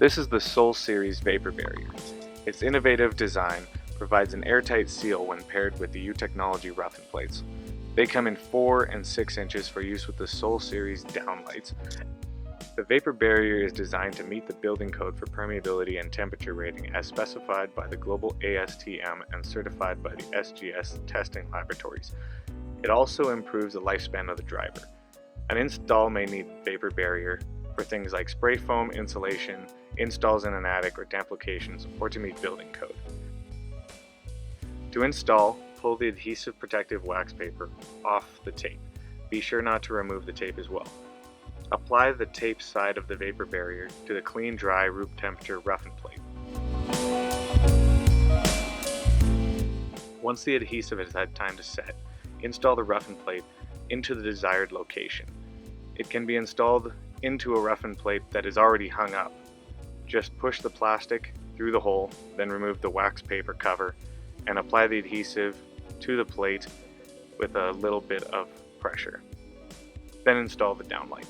This is the Sol Series Vapor Barrier. Its innovative design provides an airtight seal when paired with the U Technology roughen plates. They come in 4 and 6 inches for use with the Sol Series downlights. The vapor barrier is designed to meet the building code for permeability and temperature rating as specified by the global ASTM and certified by the SGS testing laboratories. It also improves the lifespan of the driver. An install may need vapor barrier for things like spray foam insulation, installs in an attic or damp locations, or to meet building code. To install, pull the adhesive protective wax paper off the tape. Be sure not to remove the tape as well. Apply the tape side of the vapor barrier to the clean, dry, room temperature roughen plate. Once the adhesive has had time to set, install the roughen plate into the desired location. It can be installed into a roughen plate that is already hung up. Just push the plastic through the hole, then remove the wax paper cover and apply the adhesive to the plate with a little bit of pressure. Then install the downlight.